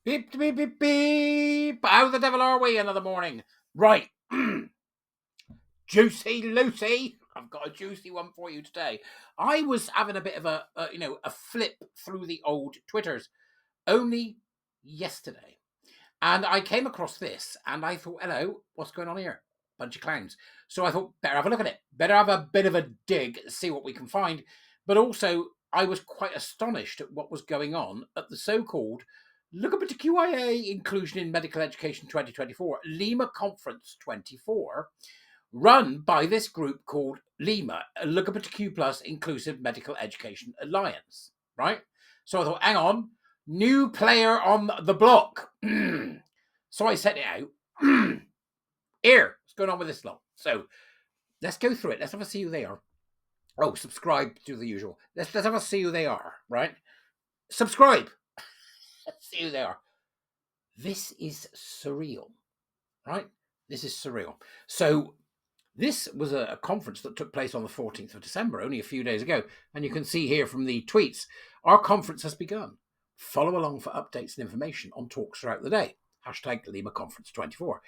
Beep, beep, beep, beep. How the devil are we another morning? Right. Juicy Lucy. I've got a juicy one for you today. I was having a bit of a flip through the old Twitters only yesterday. And I came across this and I thought, hello, what's going on here? Bunch of clowns. So I thought, better have a look at it. Better have a bit of a dig, see what we can find. But also, I was quite astonished at what was going on at the so-called LGBTQIA Inclusion in Medical Education 2024, Lima Conference 24, run by this group called Lima, LGBTQ Plus Inclusive Medical Education Alliance, right? So I thought, hang on, new player on the block. So I set it out. Here, what's going on with this lot? So let's go through it. Let's have a see who they are. Oh, subscribe to the usual. Let's have a see who they are, right? Subscribe. Let's see who they are. This is surreal, right? This is surreal. So this was a conference that took place on the 14th of December, only a few days ago. And you can see here from the tweets, our conference has begun. Follow along for updates and information on talks throughout the day. Hashtag Lima Conference 24.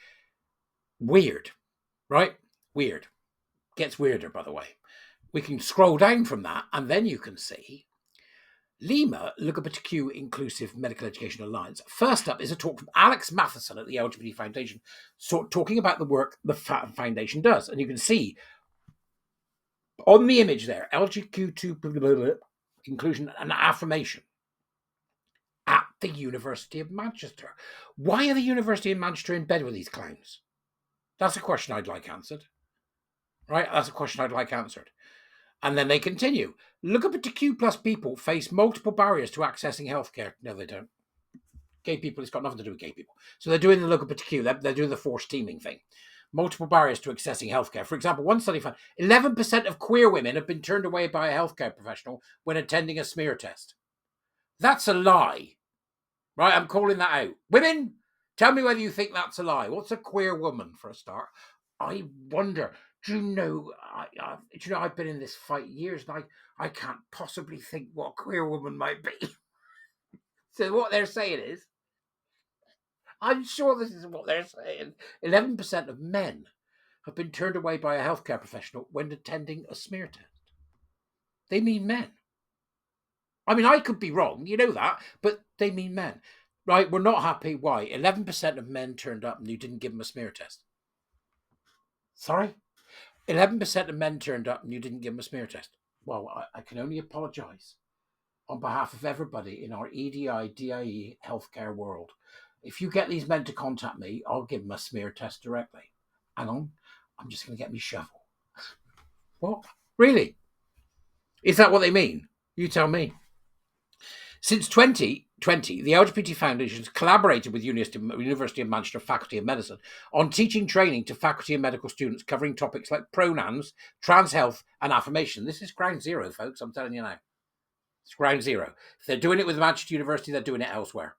Weird, right? Weird. Gets weirder, by the way. We can scroll down from that, and then you can see Lima LGBTQ Inclusive Medical Education Alliance. First up is a talk from Alex Matheson at the LGBT Foundation, talking about the work the foundation does. And you can see on the image there, LGBTQ inclusion and affirmation at the University of Manchester. Why are the University of Manchester in bed with these clowns? That's a question I'd like answered. Right? That's a question I'd like answered. And then they continue. LGBTQ plus people face multiple barriers to accessing healthcare. No, they don't. Gay people, it's got nothing to do with gay people. So they're doing the LGBTQ, they're doing the forced teaming thing. Multiple barriers to accessing healthcare. For example, one study found 11% of queer women have been turned away by a healthcare professional when attending a smear test. That's a lie. Right? I'm calling that out. Women, tell me whether you think that's a lie. What's a queer woman, for a start? I wonder. Do you know, I've been in this fight years, and I can't possibly think what a queer woman might be. So what they're saying is, I'm sure this is what they're saying. 11% of men have been turned away by a healthcare professional when attending a smear test. They mean men. I mean, I could be wrong, you know that, but they mean men. Right, we're not happy. Why? 11% of men turned up and you didn't give them a smear test. Sorry? 11% of men turned up and you didn't give them a smear test. Well, I can only apologise on behalf of everybody in our EDI, DIE healthcare world. If you get these men to contact me, I'll give them a smear test directly. Hang on, I'm just going to get me shovel. What? Really? Is that what they mean? You tell me. Since 2020, the LGBT Foundation has collaborated with University of Manchester Faculty of Medicine on teaching training to faculty and medical students covering topics like pronouns, trans health, and affirmation. This is ground zero, folks, I'm telling you now. It's ground zero. If they're doing it with Manchester University, they're doing it elsewhere.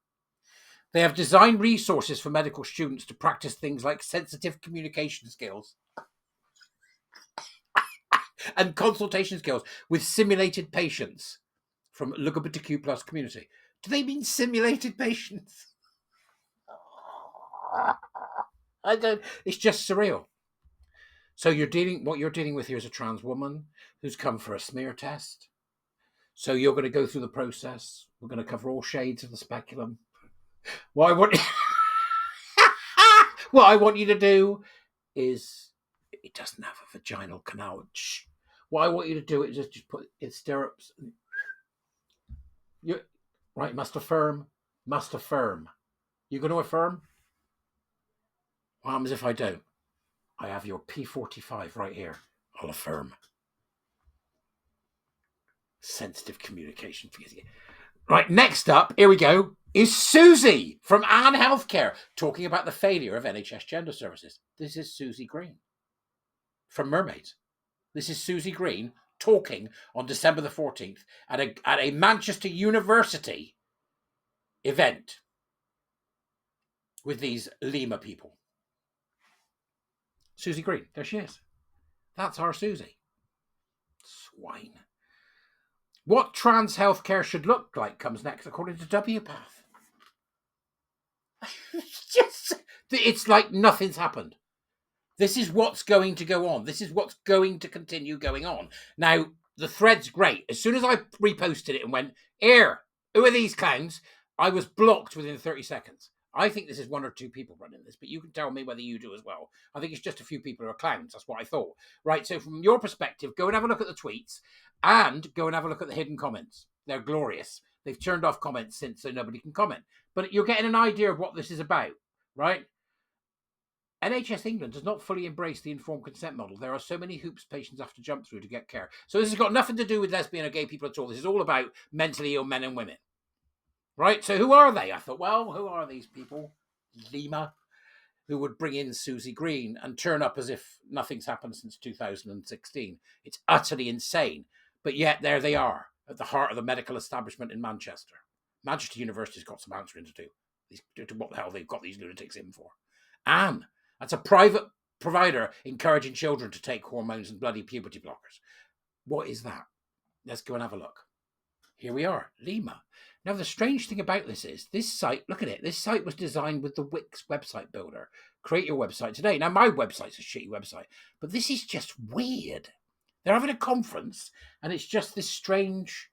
They have designed resources for medical students to practice things like sensitive communication skills and consultation skills with simulated patients from LGBTQ plus community. Do they mean simulated patients? I don't. It's just surreal. So what you're dealing with here is a trans woman who's come for a smear test. So you're going to go through the process. We're going to cover all shades of the speculum. What I want you to do is, it doesn't have a vaginal canal. What I want you to do is just put in stirrups. You right? Must affirm. You going to affirm? What happens if I don't? I have your P45 right here. I'll affirm. Sensitive communication. Right, next up, here we go, is Susie from Anne Healthcare talking about the failure of NHS gender services. This is Susie Green from Mermaids. This is Susie Green talking on December the 14th at a Manchester University event with these Lima people. Susie Green, there she is. That's our Susie. Swine. What trans healthcare should look like comes next, according to WPATH. It's like nothing's happened. This is what's going to go on. This is what's going to continue going on. Now, the thread's great. As soon as I reposted it and went, here, who are these clowns? I was blocked within 30 seconds. I think this is one or two people running this, but you can tell me whether you do as well. I think it's just a few people who are clowns. That's what I thought. Right, so from your perspective, go and have a look at the tweets and go and have a look at the hidden comments. They're glorious. They've turned off comments since so nobody can comment. But you're getting an idea of what this is about, right? NHS England does not fully embrace the informed consent model. There are so many hoops patients have to jump through to get care. So this has got nothing to do with lesbian or gay people at all. This is all about mentally ill men and women. Right? So who are they? I thought, well, who are these people? Lima, who would bring in Susie Green and turn up as if nothing's happened since 2016. It's utterly insane. But yet there they are, at the heart of the medical establishment in Manchester. Manchester University's got some answering to do. To what the hell they've got these lunatics in for. Anne. That's a private provider encouraging children to take hormones and bloody puberty blockers. What is that? Let's go and have a look. Here we are, Lima. Now, the strange thing about this is, this site, look at it, this site was designed with the Wix website builder. Create your website today. Now, my website's a shitty website, but this is just weird. They're having a conference, and it's just this strange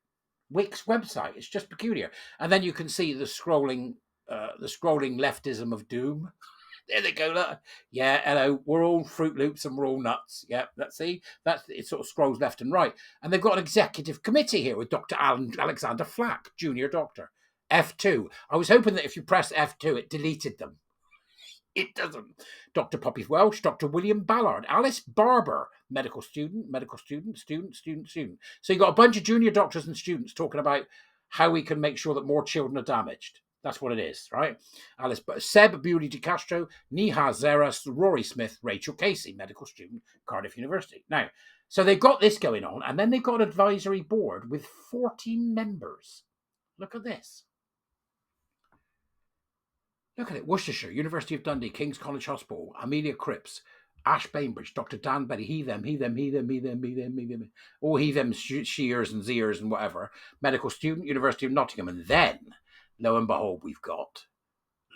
Wix website. It's just peculiar. And then you can see the scrolling leftism of doom. There they go. Look. Yeah, hello. We're all Fruit Loops and we're all nuts. Yeah, it sort of scrolls left and right. And they've got an executive committee here with Dr. Alexander Flack, junior doctor. F2. I was hoping that if you press F2, it deleted them. It doesn't. Dr. Poppy Welsh, Dr. William Ballard, Alice Barber, medical student. So you've got a bunch of junior doctors and students talking about how we can make sure that more children are damaged. That's what it is, right? Alice, Seb Bewley de Castro, Neha Zeras, Rory Smith, Rachel Casey, medical student, Cardiff University. Now, so they've got this going on, and then they've got an advisory board with 14 members. Look at this. Look at it. Worcestershire, University of Dundee, King's College Hospital, Amelia Cripps, Ash Bainbridge, Dr. Dan Betty, he, them. Oh, he, them, sheers and zeers and whatever. Medical student, University of Nottingham. And then, lo and behold, we've got,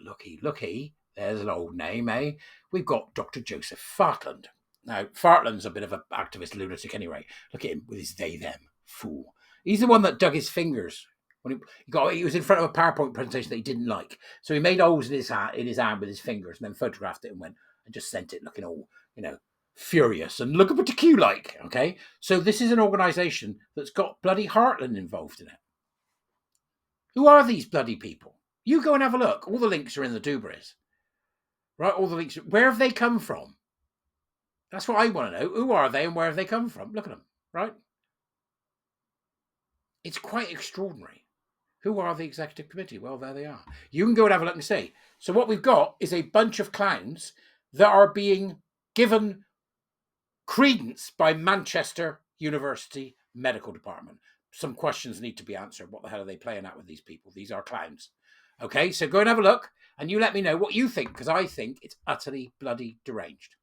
looky, there's an old name, eh? We've got Dr. Joseph Fartland. Now, Fartland's a bit of an activist lunatic anyway. Look at him with his they, them, fool. He's the one that dug his fingers. When he was in front of a PowerPoint presentation that he didn't like. So he made holes in his hand with his fingers and then photographed it and just sent it looking all, furious and look at what the queue like, okay? So this is an organisation that's got bloody Heartland involved in it. Who are these bloody people? You go and have a look. All the links are in the Dubris. Right, all the links. Where have they come from? That's what I want to know. Who are they and where have they come from? Look at them, right? It's quite extraordinary. Who are the executive committee? Well, there they are. You can go and have a look and see. So what we've got is a bunch of clowns that are being given credence by Manchester University Medical Department. Some questions need to be answered. What the hell are they playing at with these people? These are clowns. Okay, so go and have a look and you let me know what you think, because I think it's utterly bloody deranged.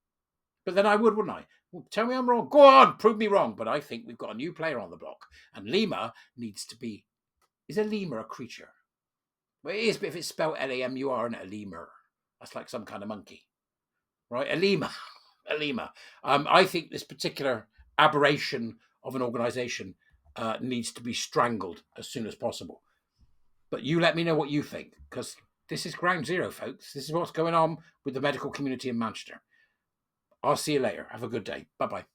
But then I would, wouldn't I? Well, tell me I'm wrong. Go on, prove me wrong. But I think we've got a new player on the block. And Lima needs to be... Is a lemur a creature? Well, it is, but if it's spelled Lamur, and a lemur, that's like some kind of monkey, right? A lemur. I think this particular aberration of an organisation needs to be strangled as soon as possible. But you let me know what you think, because this is ground zero, folks. This is what's going on with the medical community in Manchester. I'll see you later. Have a good day. Bye-bye.